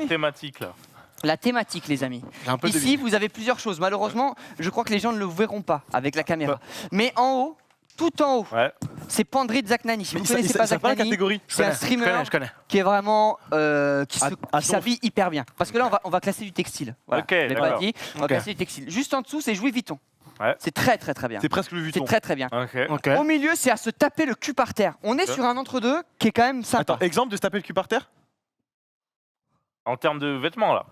la thématique là. La thématique, les amis. J'ai un peu Ici, vous avez plusieurs choses. Malheureusement, je crois que les gens ne le verront pas avec la caméra. Mais en haut, tout en haut, Ouais. c'est Pandrit Zaknani. Si vous ne connaissez pas pas la Zaknani, catégorie. c'est un streamer Je connais. qui est vraiment qui à s'habille hyper bien. Parce que là, on va classer du textile. Voilà, Ok, je l'ai pas d'accord. dit. On va Ok. classer du textile. Juste en dessous, c'est Louis Vuitton. Ouais. C'est très très très bien. C'est presque le C'est Vuitton. très très bien. Ok. Ok. Au milieu, c'est à se taper le cul par terre. On est Ok. sur un entre-deux qui est quand même sympa. Attends, exemple de se taper le cul par terre? En termes de vêtements là.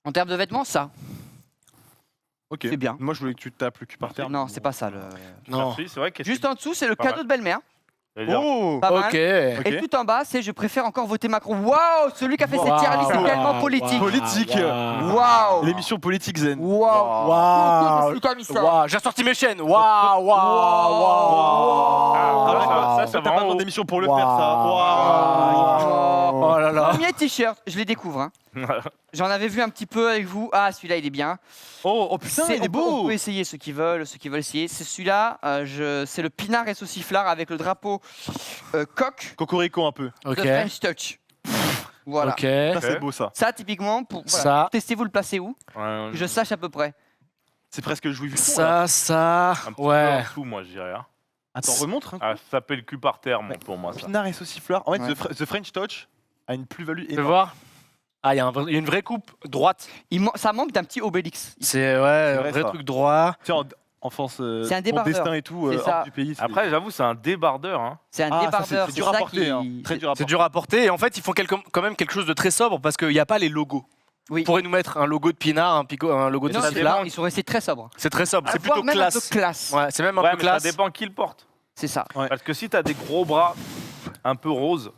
En termes de vêtements, ça. Ok. C'est bien. Moi, je voulais que tu te tapes le cul par terre. Non, c'est pas ça. Non. Merci, c'est vrai que Juste en dessous, c'est le Pas cadeau mal. de belle-mère. Oh! Pas mal. Ok. Et tout en bas, c'est je préfère encore voter Macron. Waouh, celui qui a fait cette tier list est tellement politique. Politique. Waouh. L'émission politique zen. Waouh. Waouh. Celui qui a mis ça. Waouh. J'ai ressorti mes chaînes. Waouh. Waouh. Ah, ça T'as va pas en besoin haut. d'émission pour le faire, ça. Waouh. Oh là là. Premier t-shirt, je les découvre. hein. J'en avais vu un petit peu avec vous. Ah, celui-là, il est bien. Oh putain, il est On beau. peut essayer ceux qui veulent essayer. C'est celui-là. C'est le pinard et sauciflard avec le drapeau coq Cocorico un peu. Ok. de French Touch. Voilà. Ok. Ça, c'est beau, ça. Ça, typiquement, pour Ça. testez-vous le placer où, Ouais, que je sache à peu près. C'est presque le Louis Vuitton. là. Ça. un petit peu Ouais. en dessous, moi je dirais. Hein. Attends, remontre. Hein. Ah, se taper le cul par terre, moi, pour moi ça. Pinard et sauciflard. En fait, Ouais. The French Touch a une plus-value Tu veux énorme. voir? Ah, il y a une vraie coupe droite. Ça manque d'un petit Obélix. C'est ouais, un vrai, vrai ça. truc droit. Tu sais, en France, C'est un mon débardeur. destin et tout, C'est ça. hors du pays. c'est- Après, j'avoue, c'est un débardeur. Hein. C'est un Ah, ça, débardeur. c'est dur à ça porter. qui- Hein. Très dur à C'est porter. dur à porter. Et en fait, ils font quand même quelque chose de très sobre parce qu'il n'y a pas les logos. Oui. On pourrait nous mettre un logo de Pinard, un logo de Non, sauciflard. ils sont restés très sobres. C'est très sobre. C'est Voire plutôt même classe. un peu classe. Ouais, c'est même un Ouais, peu mais classe. ça dépend qui le porte. C'est ça. Parce que si t'as des gros bras un peu roses,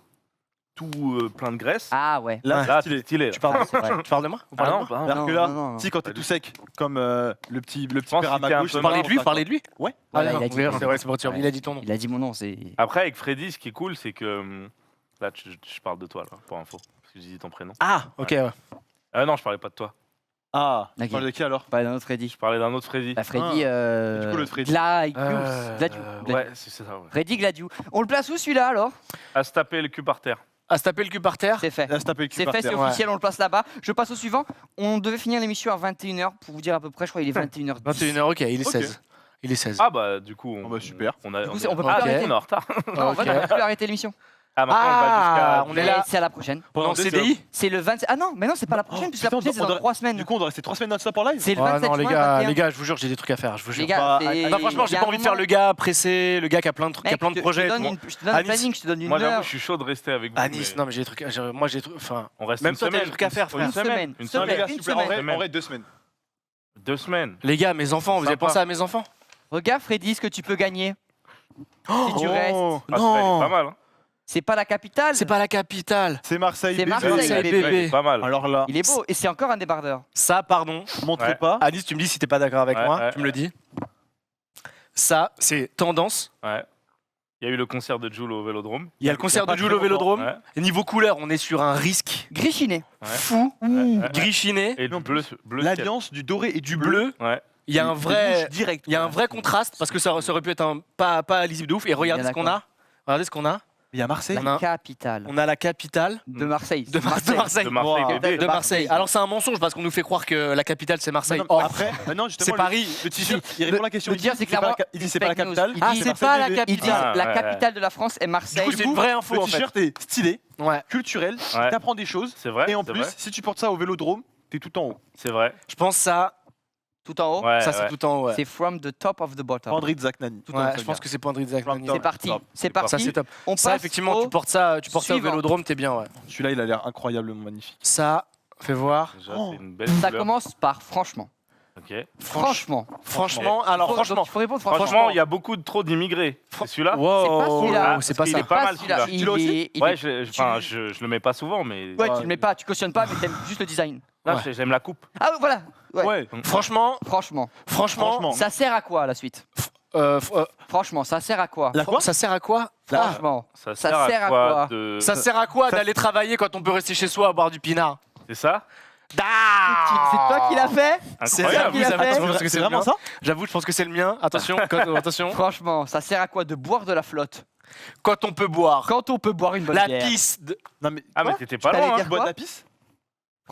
tout plein de graisse, Ah ouais. Là, là c'est stylé. c'est stylé. là. Tu parles, Ouais. tu parles de moi? Vous Ah parlez de non, moi bah, non. Alors que Non, là, non, non. si quand t'es tout sec, comme le petit pense père à que ma t'es un gauche. peu Parlez de lui, parlez de lui. Ouais. Voilà, Ah, il a dit. oui, c'est vrai, c'est bon, Ouais. il a dit ton nom. Il a dit mon nom, c'est. Après, avec Freddy, ce qui est cool, c'est que. Là, je parle de toi, là, pour info. Parce que j'ai dit ton prénom. Ah, ok, ouais. Ah non, je parlais pas de toi. Ah, tu Ok. parles de qui alors? Pas d'un autre Freddy. Je parlais d'un autre Freddy. Bah, Freddy. Du coup, l'autre Freddy. Gladius. Ouais, c'est ça, ouais. Freddy Gladius. On le place où celui-là alors? À se taper le cul par terre. À se taper le cul par terre. C'est fait. Là, se taper le cul C'est par fait, terre. c'est officiel, on le place là-bas. Je passe au suivant. On devait finir l'émission à 21h pour vous dire à peu près, je crois qu'il est 21h10. 21h, ok, il est Ok. 16. Il est 16. Ah bah, du coup. Oh, bah, super. On a, Du coup, on peut ah, plus arrêter. on est en retard. Non, en fait, on va plus arrêter l'émission. Ah, maintenant, on va jusqu'à. on est là. Et c'est à la prochaine. Pendant deux CDI. C'est le 27. Ah non, mais non, c'est pas la prochaine, puisque la putain, prochaine, c'est on dans doit- 3 semaines. Du coup, on doit rester 3 semaines non-stop en live? C'est le Ah 27 non, les juin, gars, 21. les gars, je vous jure, j'ai des trucs à faire. Je vous Les jure. gars, Bah, c'est- Non, franchement, j'ai il y a pas un envie de faire moment- le gars pressé, le gars qui a plein de trucs, qui a Mec, plein de projets. Je et te tout. donne je te donne À un Nice. planning, je te donne une Moi, j'avoue, heure. je suis chaud de rester avec vous. À Nice, mais non, mais j'ai des trucs. Moi, j'ai des trucs. Enfin, On reste même une toi, t'as des semaine. trucs à faire, frère. Une semaine. Une Non, semaine. les gars, Une s'il vous plaît, en semaine. vrai, 2 semaines. 2 semaines. Les gars, mes enfants, vous avez Sympa. pensé à mes enfants? Regarde, Freddy, ce que tu peux gagner. Si tu Oh. restes. Ah, Non. c'est pas mal. Hein. C'est pas la capitale. C'est pas la capitale. C'est Marseille, C'est bébé. Marseille, bébé. Ouais, c'est pas mal. Alors là, Il est beau. Et c'est encore un débardeur. Ça, pardon. montrez Ouais. pas. Anis, tu me dis si t'es pas d'accord avec Ouais, moi, ouais, tu me le dis. Ça, c'est tendance. Ouais. Il y a eu le concert de Jul au Vélodrome. Il y a le concert pas de Jules très au Vélodrome. Ouais. Et niveau couleur, on est sur un risque Grichiné. Ouais. fou, Ouais. grichiné. Et le bleu. Bleu L'alliance du doré et du Du bleu. bleu, Ouais. il y a un vrai, direct. il y a un vrai contraste parce que ça aurait pu être un pas lisible de ouf. Et regardez Bien ce qu'on a. Regardez ce qu'on a. Il y a Marseille. On a- Capitale. On a la capitale De Marseille. de Marseille. De Marseille, Wow. bébé. De Marseille. Alors c'est un mensonge parce qu'on nous fait croire que la capitale c'est Marseille. Non, Or, après, non, justement, c'est Paris. Le t-shirt, il répond à la question. Le dire, c'est Il dit pas la clairement. ca- il dit c'est pas la fake news. capitale. Il Ah, dit- c'est pas la Ils disent capitale. Ah, la ouais, capitale de la France est Marseille. Du coup, c'est une vraie info Le en fait. t-shirt est stylé, Ouais. culturel, Ouais. t'apprends des choses. C'est vrai. Et en c'est plus, vrai, si tu portes ça au Vélodrome, t'es tout en haut. c'est vrai. Je pense ça. Tout en haut. Ouais, Ça c'est ouais. tout en haut. Ouais. C'est from the top of the bottom. André Zaknani. Tout en Ouais, haut, je ça pense que c'est Pandrit Zaknani. From C'est parti. top. C'est pas- Ça parti. c'est top. On Ça passe effectivement, au tu portes ça au suivant. Vélodrome, t'es bien. Ouais. Celui-là, il a l'air incroyablement magnifique. Ça, fais voir. Déjà, Oh. c'est une belle Ça couleur. commence par franchement. Ok. Franchement. Franchement, alors Donc, franchement. il faut répondre franchement. Franchement, il y a beaucoup trop d'immigrés. C'est celui-là. Wow. C'est pas celui-là. C'est pas Il ça. est pas mal, celui-là. celui-là. Tu l'as aussi il Ouais, est- je le mets pas souvent, mais. Ouais, tu le mets pas, tu cautionnes pas, mais t'aimes juste le design. Non, Ouais. j'aime la coupe. Ah voilà. Ouais. Ouais. Franchement, Franchement. franchement, Ça sert à quoi la suite? Franchement, ça sert à quoi? La quoi? ça sert à quoi? Franchement. Ça Ça sert sert à à quoi quoi de... Ça sert à quoi ça- d'aller travailler quand on peut rester chez soi à boire du pinard? C'est ça C'est toi qui l'as fait? C'est Incroyable. ça qu'il a fait. J'avoue, je pense que C'est le vraiment mien. ça? J'avoue, je pense que c'est le mien. Attention, attention. Franchement, ça sert à quoi de boire de la flotte? Quand on peut boire. Quand on peut boire une bonne La bière. piste. Non mais Ah, mais Quoi t'étais pas T'allais loin. dire Hein. bois de quoi la pisse?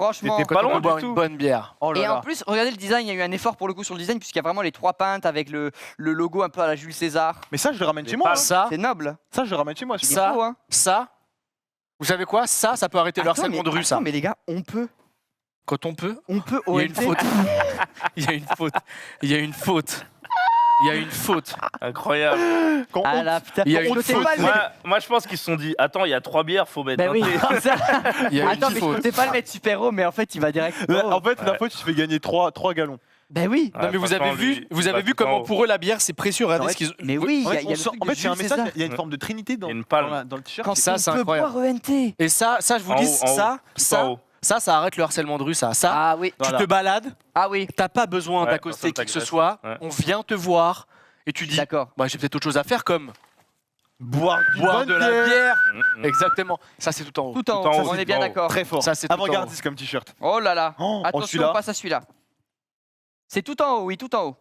Franchement. T'étais Quand pas on loin peut boire du une tout. bonne bière. Oh là Et en là. plus, regardez le design, il y a eu un effort pour le coup sur le design, puisqu'il y a vraiment les 3 pintes avec le logo un peu à la Jules César. Mais ça, je le ramène Mais chez moi. pas hein. Ça, C'est noble. Ça, je le ramène chez moi. Il est Ça, beau, hein. ça, vous savez quoi? Ça peut arrêter le Attends, harcèlement de rue, ça. attends, mais les gars, on peut. Quand on peut, On peut il y a une OLT. faute. Il y a une faute. Il y a une faute. Il y a une faute. Incroyable. Quand Ah on- là, putain. Il y a on une comptait faute. pas le mettre. Moi, je pense qu'ils se sont dit attends, il y a 3 bières, faut mettre Ben un oui, thé. c'est ça. Il y a Attends, une mais je faute. comptais pas le mettre super-héros, mais en fait, il va direct. Là, en fait, la Ouais. faute, tu fais gagner 3 gallons. Ben oui. Non mais vous avez franchement, vu, lui, vous il avez va vu tout en comment haut. pour eux la bière c'est précieux. Regardez Ouais. ce qu'ils. Mais oui, En il y fait, a le truc en de fait, il y a un Jules message, César. il y a une forme de trinité dans Il y a une palme. dans le t-shirt. Quand Ça, on c'est peut incroyable. boire ENT. Et ça je vous En dis, haut, en haut, tout en haut. ça arrête le harcèlement de rue, ça. Ah oui. Tu Voilà. te balades, Ah oui. t'as pas besoin Ouais, d'accoster personne qui que ce t'agresse. soit. Ouais. On vient te voir et tu dis, D'accord. bah j'ai peut-être autre chose à faire comme Boire boire de la bière. Mm, mm. Exactement. Ça c'est tout en haut. Tout en Tout en haut, haut, on est tout bien en haut. d'accord. Très fort. Ça, c'est tout en haut. Avant-gardiste comme t-shirt. Oh là là. Oh, Attention, celui-là. on passe à celui-là. C'est tout en haut, oui, tout en haut.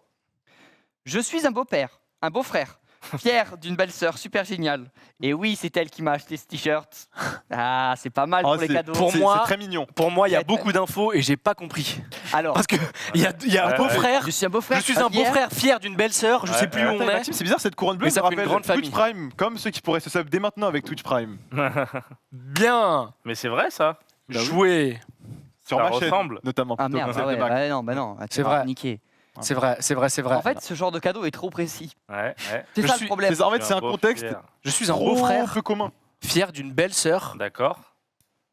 Je suis un beau-père, un beau-frère, fier d'une belle-sœur super géniale. Et oui, c'est elle qui m'a acheté ce t-shirt. Ah, c'est pas mal Oh, pour les c'est- cadeaux. Pour c'est- moi- c'est très mignon. Pour moi, il y a Ouais. beaucoup d'infos et j'ai pas compris. Alors, Parce que il y a un Ouais, beau-frère. je suis un beau-frère. Je suis un fier. beau-frère fier d'une belle-sœur. Je Ouais, sais plus où ouais. on Attends, est. Maxime, c'est bizarre cette couronne bleue. Mais ça me fait une rappelle grande Twitch famille. Prime, comme ceux qui pourraient se sub dès maintenant avec Twitch Prime. Bien Mais c'est vrai ça. Bah oui. joué. Sur Ça ma chaîne, ressemble. notamment. Ah plutôt merde, que celle ah de ouais, Mac. bah non, bah non. Ah, tu C'est vas vrai. niquer. C'est vrai, c'est vrai, c'est vrai. En fait, ce genre de cadeau est trop précis. Ouais, ouais. C'est Je ça suis- le problème. C'est- En fait, Je suis c'est un beau contexte fier. je suis un trop beau-frère peu commun. fier d'une belle-sœur. D'accord.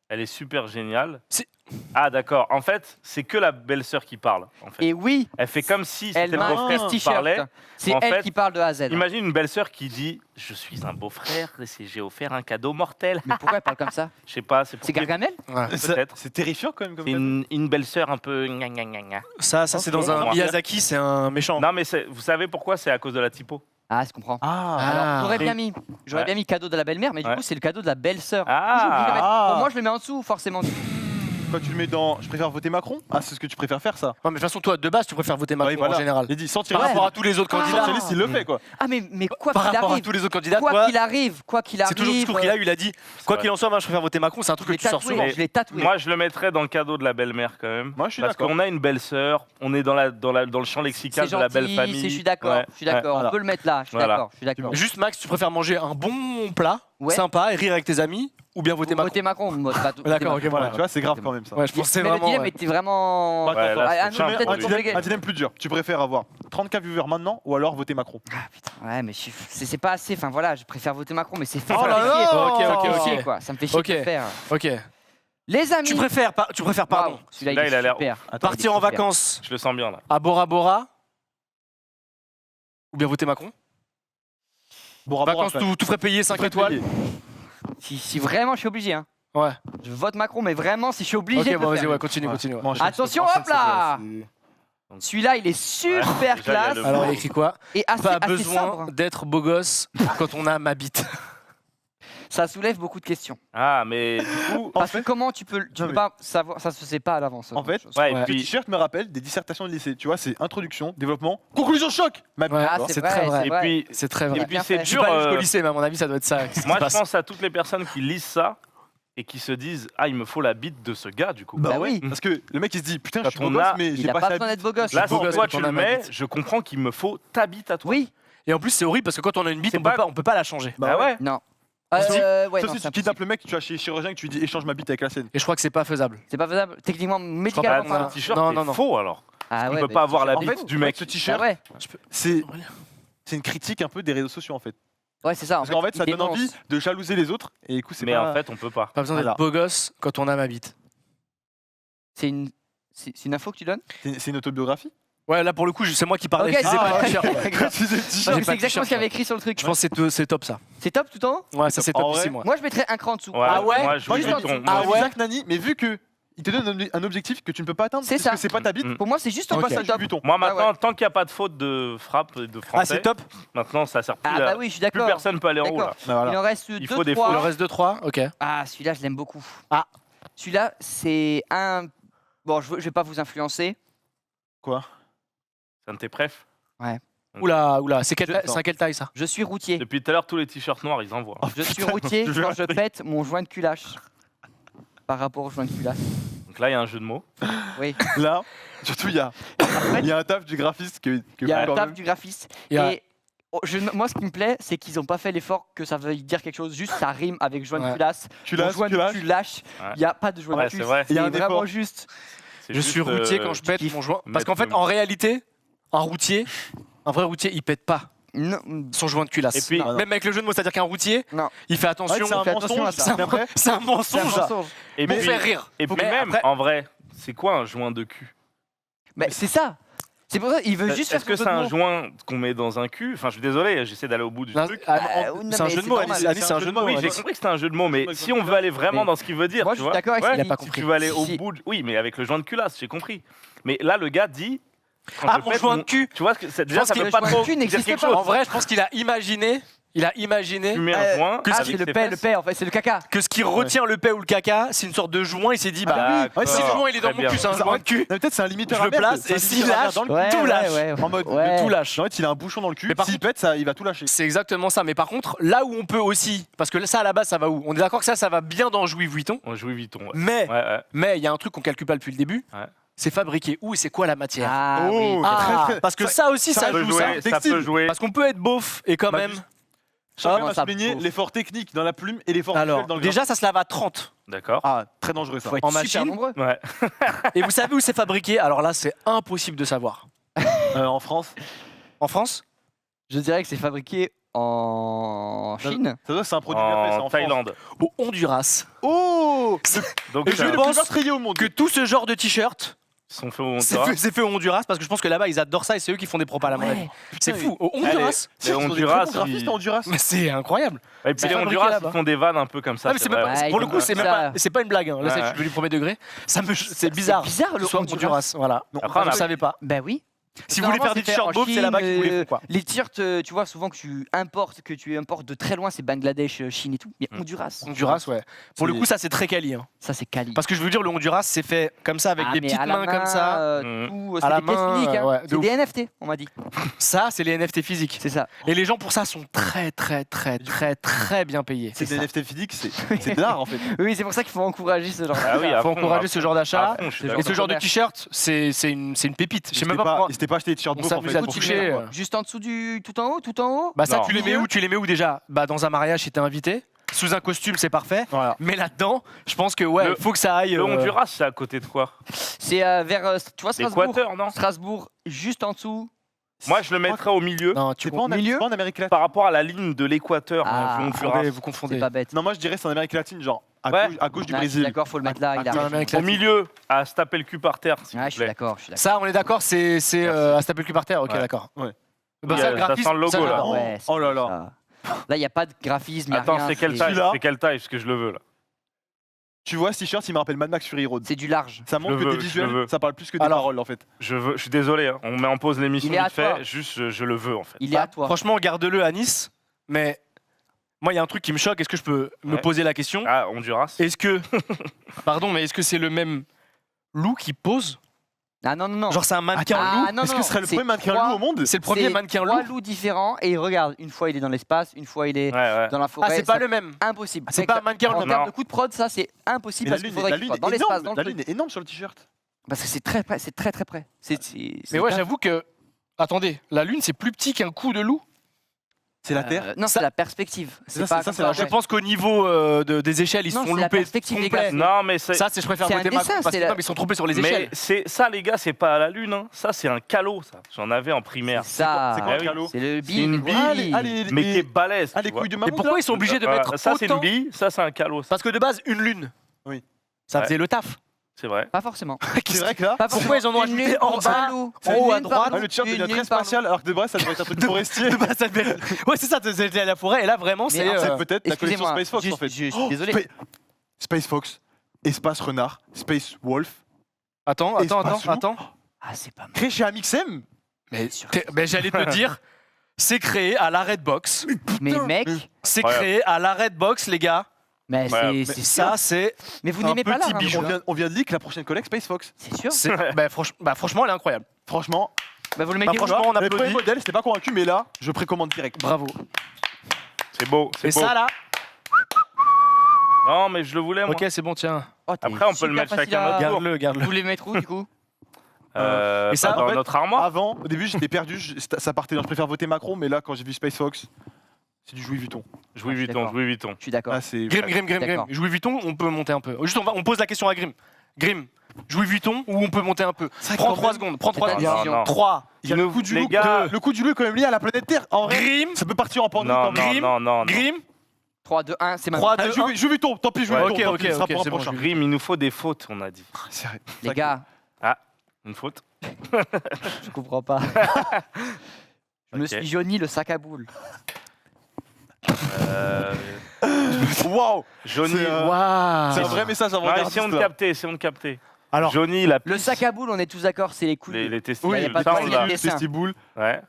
Elle est super géniale. C'est- Ah d'accord. En fait, c'est que la belle-sœur qui parle. En fait. Et oui, Elle fait comme si elle c'était le m'a acheté beau-frère ce qui parlait. t-shirt. C'est En elle fait, qui parle de A à Z. Imagine une belle-sœur qui dit « Je suis un beau-frère et j'ai offert un cadeau mortel. Mais pourquoi elle parle comme ça » Je sais pas, c'est pour C'est Gargamel Ouais. Ça- Peut-être. C'est terrifiant quand même comme C'est cadeau. une belle-sœur un peu gna gna gna gna. Ça c'est dans un Moi. Miyazaki, c'est un méchant. Non mais vous savez pourquoi? C'est à cause de la typo. Ah, je comprends. Ah, Ah. J'aurais et- bien mis, Ouais. cadeau de la belle-mère, mais du Ouais. coup, c'est le cadeau de la belle-sœur. Ah. Je suis obligé de le mettre. Ah. Pour moi, je le mets en dessous, forcément. quand tu le mets dans je préfère voter Macron. Ah, c'est ce que tu préfères faire ça. Ouais, mais de toute façon, toi, de base, tu préfères voter Macron Ouais, voilà. en général. Il dit sans Par tirer rapport à tous les autres Ah. candidats. Socialiste, il le fait quoi. Ah, mais quoi Par qu'il rapport à arrive, tous les autres candidats, quoi toi, qu'il arrive, c'est toujours le discours qu'il a eu. Il a dit quoi qu'il en soit, moi, je préfère voter Macron. C'est un truc je que l'ai tu sors tatoué, souvent. je l'ai tatoué. Moi je le mettrais dans le cadeau de la belle-mère quand même. Moi, je suis Parce d'accord. qu'on a une belle-sœur, on est dans le champ lexical C'est de la belle gentil, famille. je suis d'accord, Ouais, je suis d'accord. voilà. On peut le mettre là, je suis Voilà. d'accord, je suis d'accord. Juste, Max, tu préfères manger un bon plat, Ouais. sympa, et rire avec tes amis, ou bien voter Macron Voter Macron. D'accord, ok, voilà. Tu vois, c'est grave quand même ça. Ouais, je pense que c'est Mais le vraiment. dilemme ouais. était vraiment. Ouais, Ouais, là, Ah, c'est ah, chiant non, peut-être pour Un lui. compliqué. dilemme plus dur. Tu préfères avoir 30K viewers maintenant ou alors voter Macron? Ah putain, ouais, mais c'est pas assez. Enfin voilà, je préfère voter Macron, mais c'est fait. Oh ça me là fait là. chier. Ok, Ça me ok, fait ok. chier, quoi. Ça me fait chier Ok. de le faire. Ok. Les amis. Tu préfères, pardon, Waouh, celui-là, Là, il il est a l'air super. Attends, partir en super. vacances Je le sens bien là. à Bora Bora, ou bien voter Macron Bora Bora, Vacances, frère. tout ferait payer 5 Très étoiles. payé. Si vraiment je suis obligé, hein. Ouais. Je vote Macron, mais vraiment si je suis obligé Ok, de le bon, vas-y, faire. ouais, continue, Ouais. continue. ouais. Bon, je- Attention, je- hop là. c'est- Celui-là, il est super Ouais, déjà, il y a classe le- Alors, il y a écrit quoi et assez, Pas assez besoin sobre. d'être beau gosse quand on a ma bite. Ça soulève beaucoup de questions. Ah mais du coup, Parce que comment tu peux Non, peux pas savoir, ça se sait pas à l'avance. En fait, chose. ouais, Ouais. et Le puis t-shirt me rappelle des dissertations de lycée. Tu vois, c'est introduction, développement, conclusion choc. Ma Ouais. Ah, Alors, c'est c'est vrai, très vrai. c'est et vrai. puis C'est très Il vrai. a et puis bien c'est fait. Je suis dur. pas allé jusqu'au lycée, mais à mon avis, ça doit être ça. qui se Moi je passe. pense à toutes les personnes qui lisent ça et qui se disent ah il me faut la bite de ce gars du coup. Bah oui. Parce que le mec il se dit putain, je Quand suis beau on gosse, a- mais Il j'ai a pas pas sa besoin bite. d'être beau gosse. Là beau si gosse toi quand tu on le a ma mets, bite. je comprends qu'il me faut ta bite à toi. Oui. Et en plus, c'est horrible parce que quand on a une bite, C'est on peut pas la changer. Bah ouais. Non. Sauf si- Ouais, Sauf non, si c'est tu kidnappes le mec, tu vas chez le chirurgien et que tu lui dis échange ma bite avec la scène. Et je crois que c'est pas faisable. c'est pas faisable. Techniquement, crois médicalement. pas, Bah, on a- ce t-shirt Non, est non, non. faux alors. Ah On ouais, peut mais pas avoir la En bite fait, du mec. ce Ah t-shirt, ouais. c'est une critique un peu des réseaux sociaux en fait. Ouais, c'est ça. Parce qu'en fait, ça il donne dénonce. envie de jalouser les autres. Et du coup, c'est Mais pas. en fait on peut pas. Pas besoin d'être Voilà. beau gosse quand on a ma bite. C'est une info que tu donnes. C'est une autobiographie. Ouais, là pour le coup, c'est moi qui parlais. Ok, je disais pas ah, le t-shirt. Quand tu disais le Non, t-shirt. mais pas c'est de exactement t-shirt, ce qu'il y avait là. écrit sur le truc. Je pense que c'est top ça. C'est top tout en haut. Ouais, ça c'est En top vrai aussi, moi. Moi, je mettrais un cran en dessous. Ouais, Ah ouais moi je Moi, veux je du dis- ton. Ah Ah ouais. Isaac Nani, mais vu que il te donne un objectif que tu ne peux pas atteindre, C'est parce ça. que c'est pas ta bite, Mm. Pour moi, c'est juste en tu bas, passes à c'est top. du buton. Moi Ah maintenant, ouais. tant qu'il n'y a pas de faute de frappe et de Ah, français, c'est top. maintenant ça sert plus Ah à... bah oui, je suis Plus d'accord. personne peut aller en haut D'accord. là. Bah, voilà. Il en reste Il 2, faut des 3. Le reste de 3, ok. Ah, celui-là, je l'aime beaucoup. Ah. Celui-là, c'est un. Bon, je vais pas vous influencer. Quoi? C'est un de tes préf. Oula, c'est Je- à quelle taille ça? Je suis routier. Depuis tout à l'heure, tous les t-shirts noirs, ils envoient. Je suis routier je quand vais je pète mon joint de culasse. Par rapport au joint de culasse. Donc là, il y a un jeu de mots. Oui. Là, surtout, il y a un taf du graphiste que Il y a quand un taf même- du graphiste. Il y a- Et moi, ce qui me plaît, c'est qu'ils n'ont pas fait l'effort que ça veuille dire quelque chose. Juste, ça rime avec joint de Ouais. culasse. Tu Donc, lâches, joint tu de lâches. tu lâches. Ouais. Il n'y a pas de joint Ouais, de c'est cul. vrai. Il y a un C'est vraiment effort. juste. C'est Je juste, suis routier quand je pète kiffes mon joint. Parce mettre qu'en fait, le- en réalité, un routier, un vrai routier, il pète pas Non. son joint de culasse. Et puis- Non. Même avec le jeu de mots, c'est-à-dire qu'un routier, Non. il fait En attention. fait, c'est un fais attention à mensonge. ça. Mais après, C'est un C'est un mensonge mensonge. Et pour puis, faire rire. et puis Mais même, après- en vrai, c'est quoi un joint de cul? Mais c'est ça. C'est pour ça qu'il veut juste faire Est-ce que son c'est jeu de un mots. joint qu'on met dans un cul? Enfin, je suis désolé, j'essaie d'aller au bout du Non, truc. ah, non, c'est un mais jeu de c'est mots, normal. Alice, c'est un jeu de mots. Oui, j'ai Alice. compris que c'était un jeu de mots, mais si on veut aller vraiment Mais- dans ce qu'il veut dire, Moi, tu je vois, suis d'accord avec ouais, ce Il a qu'il pas dit. si compris. tu veux aller au Si. bout, oui, mais avec le joint de culasse, j'ai compris. Mais là, le gars dit. quand Ah, je mon pète joint de cul. Tu vois, déjà, pense ça qu'il peut le pas joint de trop cul dire n'existe quelque pas. chose. En vrai, je pense qu'il a imaginé. Tu mets un Euh, joint. Ah, avec c'est le tes paix, fesses. en fait, c'est le caca. Que ce qui retient le paix ou le caca, c'est une sorte de joint. Il s'est dit, bah, D'accord, si le joint il est dans très mon bien. cul, c'est un Ça- joint de cul. non, peut-être c'est un limiteur Je à le merde. place, C'est un et s'il limiteur à merde lâche, dans le cul. Ouais, tout ouais, lâche. ouais. En mode, Ouais. Tout lâche. genre, il a un bouchon dans le cul. Mais par S'il pète, ça, il va tout lâcher. C'est exactement ça. Mais par contre, là où on peut aussi, parce que ça à la base, ça va où? On est d'accord que ça va bien dans Jouy Vuitton. On joue Vuitton. Ouais. Mais Ouais. il y a un truc qu'on calcule pas depuis le début. Ouais. C'est fabriqué où et c'est quoi la matière? Ah oui. Oh, Ah, très, très- parce que ça aussi, ça ça Ça peut joue ça. jouer. Ça Textile. peut jouer. Parce qu'on peut être beauf et quand Bah, même. Chacun non, va ça souligner prouve. l'effort technique dans la plume et l'effort Alors, visuel dans le déjà, ça se lave à 30. D'accord. Ah, très dangereux ça. Faut être en super machine. nombreux. Ouais. Et vous savez où c'est fabriqué? Alors là, c'est impossible de savoir. En France, En France? Je dirais que c'est fabriqué en Chine. ça doit c'est un produit bien fait, c'est En en France. Thaïlande. Au Honduras. Oh, Donc, Et le je pays le pense plus meurtrier au monde. Que tout ce genre de t-shirt, ils sont faits au c'est Honduras. fait au Honduras parce que je pense que là-bas, ils adorent ça et c'est eux qui font des propals à mon avis. Ouais. C'est Putain, fou. Au Allez. Honduras? Si, ils sont des Honduras, très bons graphistes ils- à Honduras. Mais c'est incroyable. Et puis C'est les fabriqué Honduras, là-bas. ils font des vannes un peu comme ça. Ah, mais c'est même pas- Ouais, pour le ils coup, font c'est même ça. pas, c'est pas une blague. Hein. Là, Ouais. je vais du premier degré. C'est bizarre. C'est bizarre que le ce soit Honduras. Honduras. Voilà. Non, Après, on Je a- ne savais pas. Ben oui. Si vous voulez faire des t-shirts beaufs, c'est là-bas qu'ils vous les font, quoi. Les t-shirts, tu vois, souvent que tu importes de très loin, c'est Bangladesh, Chine et tout. Mais Honduras. Honduras, ouais. Pour le C'est- coup, ça, c'est très quali. Hein. Ça, c'est Cali. Parce que je veux dire, le Honduras, c'est fait comme ça, avec Ah, des mais petites à la mains comme ça. Mhm. tout, À c'est la des pièces main, uniques. Hein. ouais, de C'est ouf. des NFT, on m'a dit. Ça, c'est les NFT physiques. C'est ça. Et les gens, pour ça, sont très, très, très, très, très bien payés. C'est des ça. NFT physiques, c'est de l'art en fait. Oui, c'est pour ça qu'il faut encourager ce genre. Ah oui, Il à faut fond, encourager à ce fond. genre d'achat. À fond, je suis Et Et d'accord. ce genre de commerce. t-shirt, c'est une pépite. Je sais même pas pourquoi. Ils s'étaient pas acheté des t-shirts On beaufs en s'amuse fait. à Où le tu toucher. le mets Juste en dessous du. Tout en haut, tout en haut. Bah ça, Non. tu les mets où? Tu les mets où déjà? Bah dans un mariage, si t'es invité. Sous un costume, c'est parfait. Voilà. Mais là-dedans, je pense que ouais, Le- il faut que ça aille. Le Honduras, c'est à côté de quoi? C'est vers. Tu vois, Strasbourg. L'Équateur, non? Strasbourg, juste en dessous. Moi, je le mettrais au milieu Non, tu C'est pas en milieu c'est pas en Amérique latine. par rapport à la ligne de l'Équateur. Ah, en Honduras. vous C'est confondez. pas bête. Non, moi je dirais c'est en Amérique latine, genre Ouais. à gauche du Ah, je suis Brésil. d'accord, faut le mettre là. Il a Attends, raison. Amérique Au milieu, à se taper le cul par terre, s'il Ah, vous je suis plaît. d'accord, je suis d'accord. Ça, on est d'accord, c'est à se taper le cul par terre. Ok, Ouais. d'accord. Ouais. Bah, Il y ça, a- le ça graphisme, sent le logo, ça, là. j'adore. Ouais, c'est Oh là là. ça. Là, il n'y a pas de graphisme. y a Attends, rien, c'est quelle c'est- taille? Celui-là. C'est quelle taille? Parce que je le veux là. Tu vois, ce t-shirt, il me rappelle Mad Max Fury Road. C'est du large. Ça montre Je que veux, des je le veux. visuels, ça parle plus que des Alors, paroles en fait. Je suis désolé, hein. On met en pause l'émission Il est à vite fait. toi. Juste, je le veux en fait. Il est à toi. Franchement, garde-le à Nice. Mais moi, il y a un truc qui me choque. Est-ce que je peux me Ouais. poser la question? Ah, Honduras. Est-ce que, pardon, mais est-ce que c'est le même loup qui pose? Ah non, non, non. Genre, c'est un mannequin Ah, loup? non, Est-ce non, que ce serait le c'est premier mannequin trois- loup au monde? C'est le premier C'est mannequin trois loup? loups différents et regarde, une fois il est dans l'espace, une fois il est Ouais, ouais. dans la Ah, forêt. c'est pas ça- le même. Impossible. C'est Mec, pas ça- un mannequin En loup. termes Non. de coup de prod, ça c'est impossible Mais la parce qu'il lune, faudrait la qu'il lune soit est dans l'espace, dans énorme. le La truc. lune est énorme sur le t-shirt. Parce que c'est très près, c'est très très près. Mais ouais, j'avoue que. Attendez, la Lune, c'est plus petit qu'un coup de loup? C'est la Terre. Non, Ça- c'est la perspective. Ça, pas ça, comme c'est la- Je ouais. pense qu'au niveau des échelles, ils Non, se sont c'est la loupés perspective, les complet. gars. Non, mais c'est. Ça, je préfère C'est un voter dessin, Macron parce c'est que la- non, mais ils sont trompés sur les Mais échelles. c'est ça, les gars, c'est pas à la lune. Hein. Ça, c'est un calot, ça. J'en avais en primaire. C'est ça. C'est quoi Ah un oui. calot? C'est le C'est une bille. bille. Allez, Mais qui est balèze. Ah, tu les vois. couilles de Et mammouth. pourquoi là ils sont obligés de Voilà, mettre ça, c'est une autant? bille. Ça, c'est un calot. ça. Parce que de base, une lune, Oui. ça Ouais. faisait le taf. C'est vrai. Pas forcément. C'est vrai que là, Pas Pourquoi ils en ont Une ajouté lune en pour bas, un loup. en Une haut à lune droite? par ah, loup. le t-shirt Une devient très lune par loup. spatial alors que de vrai ça devrait être un truc forestier. De base, ça devait être- Ouais, c'est ça, c'était à la forêt. Et là, vraiment, c'est. alors, C'est peut-être la collection Excusez-moi, Space Fox en juste- fait. je suis Oh, désolé. Space Fox, Espace Renard, Space Wolf, Attends. Espace loup. Ah, c'est pas mal. créé chez Amixem. Mais, sûr. mais j'allais te dire, c'est créé à la Redbox. Mais mec, C'est Ouais. créé à la Redbox, les gars. mais Ouais, c'est Ça, ça. c'est. Mais vous un n'aimez pas petit l'art, hein, bijou. vous. On vient de leak la prochaine collecte Space Fox. C'est sûr. Franchement, elle est incroyable. Franchement, Bah, vous le Bah, mettez où franchement, on les premiers applaudit. modèles, j'étais pas convaincu, mais là, je précommande direct. Bravo. C'est beau. Et C'est beau. ça, là, Non, mais je le voulais, moi. ok, c'est bon, tiens. Oh, t'es Après, on peut le super mettre facile chacun à- notre tour. Garde-le, Vous garde-le. voulez le mettre où du coup? Et ça, dans en fait, notre armoire. Avant, au début, j'étais perdu, ça partait dans je préfère voter Macron, mais là, quand j'ai vu Space Fox, c'est du Louis Vuitton. Jouis je suis Vuitton, d'accord. Jouis Vuitton. Je suis d'accord. Là, c'est. Grim. D'accord. Louis Vuitton, on peut monter un peu. Juste, on pose la question à Grim. Grim, Louis Vuitton ou on peut monter un peu? C'est vrai Prends quand 3 même. secondes. Prends 3 ta secondes. décision. 3. Il y a Nous, le coup du les loup. gars. Le coup du loup est quand même lié à la planète Terre. En vrai, Grim, ça peut partir en pandémie Non, quand même. non, Grim, non, non. Grim. 3, 2, 1, c'est maintenant. 3, 2, 1. Jouis Vuitton, tant pis, Jouis Ouais, Vuitton. ok, tant pis, ok, ça sera ok, pour un c'est bon, prochain. Grim, il nous faut des fautes, on a dit. C'est vrai. Les gars, Une faute. je comprends pas. Je me Ok. suis jauni le sac à boules. Waouh! Johnny. C'est, Waouh. C'est un vrai message avant Non, regarder essayons de ça. capter, essayons de capter. Alors, Johnny, la Le sac à boules, on est tous d'accord, c'est les couilles. les Oui, testicules. y a pas de ça, on problème. l'a. Les dessins. Testiboule. Ouais.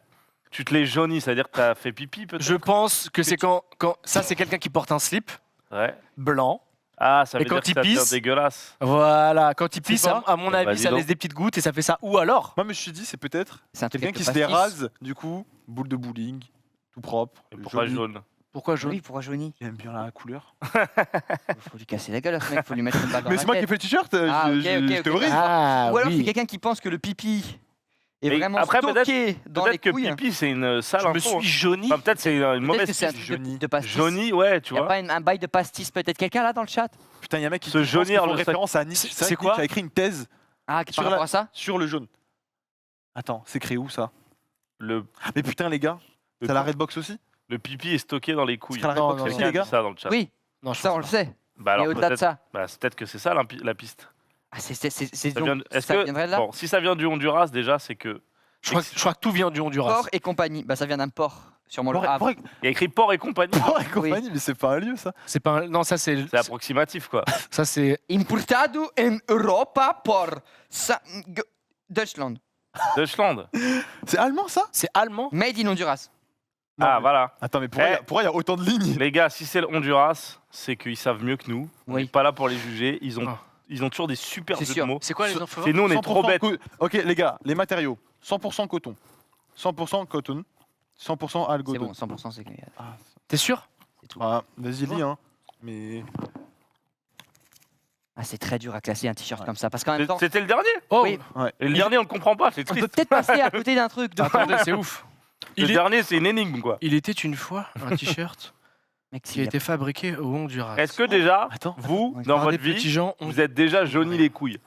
Tu te les jaunis, c'est-à-dire que t'as fait pipi peut-être. je pense que c'est quand ça, c'est quelqu'un qui porte un slip Ouais. blanc. Ah, ça Et veut quand dire que il ça devient pisse, dégueulasse. Voilà, quand il C'est pisse, ça. à mon avis, dis ça donc. laisse des petites gouttes et ça fait ça. Ou alors, Moi, je me suis dit, c'est peut-être C'est un truc quelqu'un avec qui le se les pastis. rase, du coup, boule de bowling, tout propre. Et pourquoi joli. jaune pourquoi jaune? Oui, pourquoi jauni? Il aime bien la couleur. Faut lui casser la gueule à ce mec, faut lui mettre une balle dans Mais la c'est moi qui ai tête. fait le t-shirt, Ah, ok, je ok, théorise. Ah, Ou alors c'est oui. quelqu'un qui pense que le pipi est Mais vraiment après, stocké dans les Peut-être que couilles. pipi, c'est une sale Je me info. suis jauni. Enfin, peut-être c'est une Peut-être mauvaise que c'est un piste. truc Jauni. de pastis. Johnny, ouais, tu Y a vois. pas un bail de pastis peut-être quelqu'un là dans le chat? Putain, il y a un mec qui Se jaunir font le sac. référence à Nice. C'est Nick quoi qui a écrit une thèse Ah, Sur par la- rapport à ça? sur le jaune. Attends, c'est créé où ça? Le, Mais putain, les gars, le, c'est à la Redbox aussi? le pipi est stocké dans les couilles. C'est à la Non, Redbox non, aussi, non. Quelqu'un les gars? a dit ça dans le chat. Oui, Non, je ça pense on le pas. sait. Bah Et alors au-delà de peut-être. ça, Bah, c'est peut-être que c'est ça la piste. ah, c'est Ça donc- vient de- Est-ce ça que viendrait de là? bon, si ça vient du Honduras déjà, c'est que Je crois que tout vient du Honduras. Port et compagnie. Bah ça vient d'un port, sûrement le Porc Havre. et il y a écrit port et compagnie. compagnie, mais c'est pas un lieu ça. C'est pas un- non, ça c'est C'est approximatif quoi. ça c'est Importado en Europa por Deutschland. Deutschland. C'est allemand ça? c'est allemand. Made in Honduras. Non, Ah mais- voilà. Attends, mais pourquoi il y a autant de lignes? Les gars, si c'est le Honduras, c'est qu'ils savent mieux que nous. On Oui. n'est pas là pour les juger. Ils ont, Ah. ils ont toujours des super C'est jeux sûr. de mots. C'est quoi les infos? C'est nous, on est trop 100% bêtes. Ok, les gars, les matériaux 100% coton, 100% coton, 100% C'est algodon. bon, 100% c'est T'es sûr? tout. Ah, vas-y, lis, hein. Mais. Ah, c'est très dur à classer un t-shirt comme ça parce qu'en même temps, C'était le dernier. Oh, Oui. Et le dernier, on le comprend pas. C'est on peut triste. peut-être passer à côté d'un truc. De... attendez, c'est ouf. Le dernier, c'est une énigme quoi. Il était une fois un t-shirt Mec, qui a été fabriqué au Honduras. Est-ce que déjà, Attends, vous, attends. dans Par votre des petits vie, gens ont- vous êtes déjà jauni les couilles?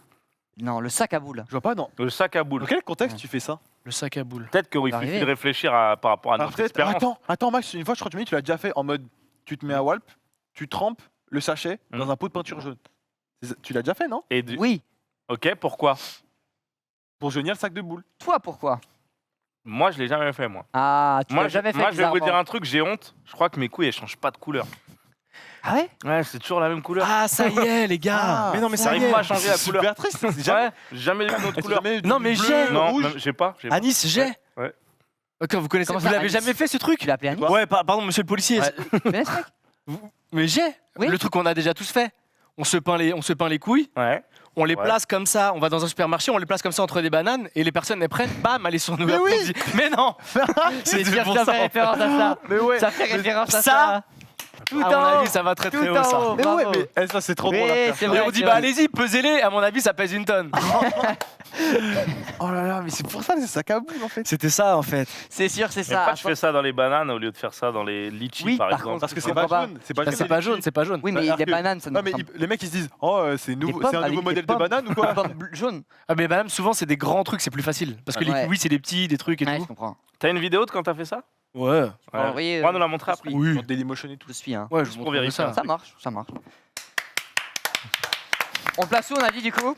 Non, le sac à boules. je vois pas, non. Le sac à boules. Dans quel contexte tu fais ça? le sac à boules. Peut-être qu'il va suffit arriver. de réfléchir par rapport à Alors notre peut-être. expérience. Attends, Max, une fois, je crois que tu m'as dit, tu l'as déjà fait en mode tu te mets à Walp, tu trempes le sachet dans un pot de peinture jaune. Tu l'as déjà fait, non? Et Oui. Ok, pourquoi? Pour jaunir le sac de boules. Toi, pourquoi? Moi, je l'ai jamais fait, moi. Ah, tu Moi, l'as jamais fait. moi je vais vous bizarrement. dire un truc, j'ai honte. Je crois que mes couilles, elles changent pas de couleur. Ah ouais? Ouais, c'est toujours la même couleur. Ah, ça y est, les gars. Ah, mais non, mais ça ça y arrive est. pas à changer la C'est couleur. super triste. C'est Ouais, jamais. j'ai jamais eu une autre Est-ce que couleur. jamais Non, du mais bleu, j'ai. Non, rouge. même- j'ai pas. j'ai pas. À Nice, j'ai. Ouais. Ok, vous connaissez. Comment Vous ça, l'avez à jamais Nice fait ce truc? Tu l'as appelé Annie? Ouais, pardon, monsieur le policier. Ouais. Tu connais ce mec? Mais j'ai. Oui. Le truc qu'on a déjà tous fait. On se peint les couilles. Ouais. On les Ouais. place comme ça, on va dans un supermarché, on les place comme ça entre des bananes et les personnes elles prennent, bam, elles sont nous. Mais oui. applaudissent. Mais non. C'est C'est sûr pour que ça ça, fait en référence à ça. Mais ouais. Ça fait référence à ça, ça. Tout À mon en haut. avis, ça va très Tout très haut en ça. haut. Mais Bravo. ouais, mais ça c'est trop drôle à Mais faire. c'est Et vrai, on dit c'est bah vrai. allez-y, pesez-les, à mon avis ça pèse une tonne. Oh là là, mais c'est pour ça que c'est sac à boules en fait. C'était ça en fait. C'est sûr, c'est Mais ça. pourquoi tu fais ça dans les bananes au lieu de faire ça dans les litchis, Oui, par par exemple? contre, Parce que c'est Pourquoi pas pas jaune. C'est pas Bah, c'est pas jaune, c'est pas jaune. Oui, mais Alors les que- bananes, ça Non, nous mais les mecs ils se disent oh c'est pommes, un allez, nouveau des modèle de pommes. banane ou quoi? jaune. Ah mais madame, souvent c'est des grands trucs, c'est plus facile. Parce que Ouais. les couilles c'est des petits, des trucs et Ouais, je tout. comprends. T'as une vidéo de quand t'as fait ça? Ouais. Faut envoyer, On va nous la montrer après. Oui. Sur Dailymotion et tout. Je suis, hein. Ouais, Juste je pour vous vérifier ça. un Ça marche, ça marche. On le place où, on a dit du coup?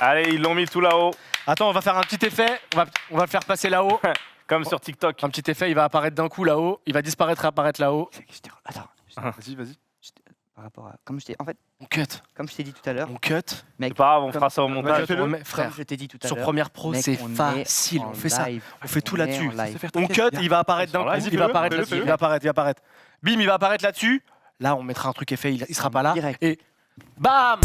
Allez, ils l'ont mis tout là-haut, Attends, on va faire un petit effet, on va le faire passer là-haut. comme sur TikTok. Un petit effet, il va apparaître d'un coup là-haut, il va disparaître et apparaître là-haut. Attends, Vas-y. par rapport à. Comme je t'ai. En fait, On cut, comme je t'ai dit tout à l'heure, on cut. C'est pas grave, on Comme- fera ça au Vas-y, montage. fais-le. On met- comme frère, je t'ai dit tout à sur l'heure. Première Pro, mec, c'est on est facile, en on fait ça. live. On fait tout On est là-dessus. en live. On cut, il va apparaître d'un Ils sont coup, live, il va apparaître fais-le, là-dessus, fais-le. il va apparaître, il va apparaître. Bim, il va apparaître là-dessus. Là, on mettra un truc effet, il sera pas là. Direct. Et bam